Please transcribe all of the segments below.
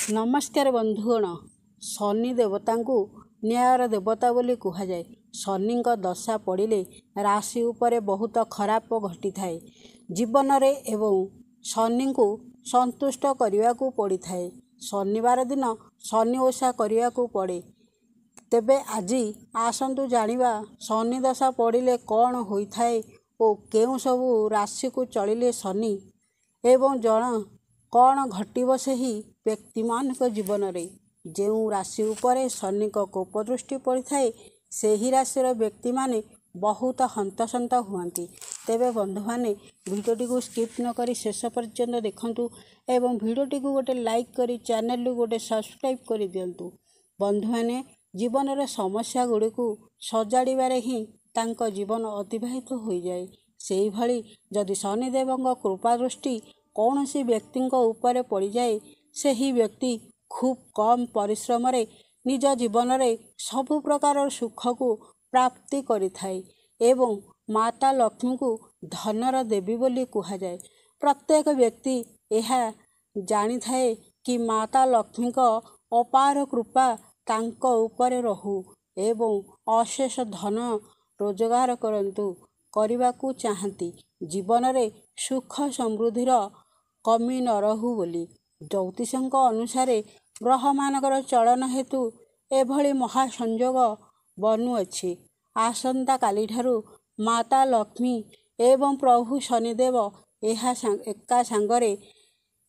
नमस्कार बंधुगण। शनि देवता को न्यायर देवता बोली कहुए। शनि दशा पड़े राशि उपरे बहुत खराब घटी थाए जीवन रे एवं शनि को संतुष्ट करने को पड़ी थाए। शनिवार दिन शनि ओषा करने को पड़े। तेबे आज आसतु जानिबा शनि दशा पड़े कौन होता है और केउ सबू राशि को चलिले शनि एवं जन कौन घटव से ही व्यक्ति मान जीवन में जो राशि उपरे शनि कोप दृष्टि पड़ी थाए से ही राशि व्यक्ति माने बहुत हंतसंत हुआंती। तेबे बंधु माने भिडियोटी को स्किप न करी शेष पर्यंत देखंतु एवं भिडियोटी को गोटे लाइक करी चैनल को गोटे सब्सक्राइब कर दिंतु। बंधु माने जीवन रे समस्या गुड़ी को सजाड़े ही तांको जीवन अतिबाहित हो जाए। से भली जदि शनिदेव कृपा दृष्टि कौन सी व्यक्ति ऊपर पड़ जाए से ही व्यक्ति खूब कम परिश्रम रे निज जीवन रे सबु प्रकार सुख को प्राप्ति करिथाए एवं माता लक्ष्मी को धनर देवी बोली कहुए। प्रत्येक व्यक्ति यह जानी थाए कि माता लक्ष्मी का अपार कृपा तांको ऊपर रहू एवं अशेष धन रोजगार करने को चाहती। जीवन रे सुख समृद्धिर कमी न रहू बोली ज्योतिषक अनुसार ग्रह मानकर चलन हेतु एभली महासंयोग बनुअछि। आसंता काली ठारू माता लक्ष्मी एवं प्रभु शनिदेव एका सांगरे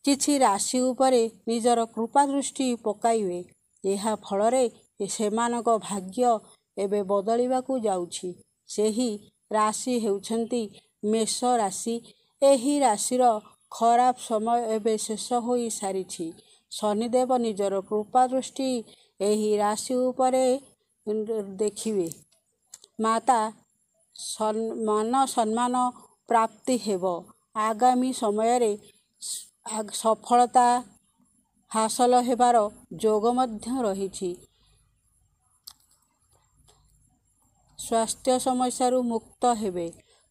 किछि राशि उपरे निजर कृपा दृष्टि पकाइबे। यह फलरे सेमानक भाग्य एबे बदलिबाकू जाउछि। सेही राशि हेउछंती मेष राशि। एही राशिर खराब समय एबे शेष हो सारी। शनिदेव निजर कृपा दृष्टि एही राशि उपरे देखिबे। माता मान सम्मान प्राप्ति हेब। आगामी समय रे सफलता हासिल हेबार जोग मध्य रहिछि। स्वास्थ्य समस्या मुक्त हेबे।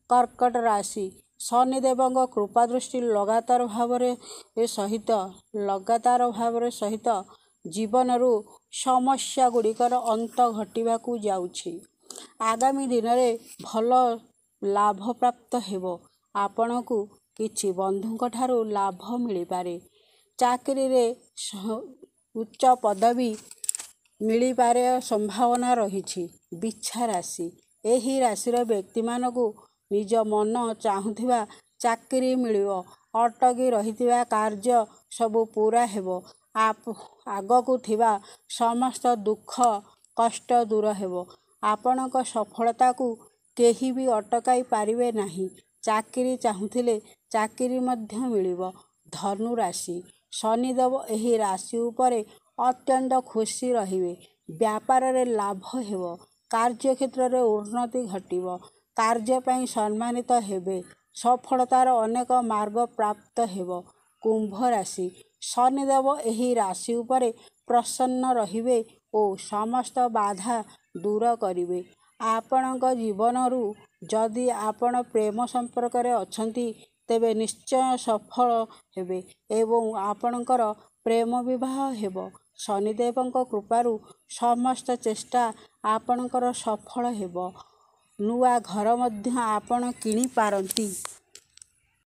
कर्कट राशि। शनिदेव कृपा दृष्टि लगातार भाव सहित जीवन रु समस्या गुड़िकर अंत घटिबाकू जाउछि। आगामी दिन में भल लाभ प्राप्त हेब। आपनकू किछि बंधुक ठारू लाभ मिल पारे। चाकरी रे उच्च पदवी मिल पारे संभावना रही। बिच्छा राशि। एही राशिर व्यक्ति मानकू निज मन चाहुथिबा चाकरी मिलिबो। अटकी रहिथिबा कार्य सबु पूरा हेबो। आगकू थिबा समस्त दुख कष्ट दूर हेबो। आपनक सफलता को केही भी अटकाई पारिबे नाही। चाकरी चाहुथिले चाकरी मध्य मिलिबो। धनु राशि। शनिदेव एही राशि उपरे अत्यंत खुशी रहिबे। व्यापार रे लाभ हेबो। कार्य क्षेत्र रे उन्नति घटिबो। कार्य पई सम्मानित हेबे। सफलतार अनेक मार्ग प्राप्त हेबो। कुंभ राशि। शनिदेव एही राशि उपरे प्रसन्न रहिबे और समस्त बाधा दूर करिवे। आपणक जीवन रु जदि आपण प्रेम संपर्क रे अछंती तेबे निश्चय सफल हेबे एवं आपणकर प्रेम विवाह हेबो। शनिदेवଙ୍କ कृपारु समस्त चेष्टा आपणकर सफल हेबो। नुआ घर मध्य आपण किणी पारंती।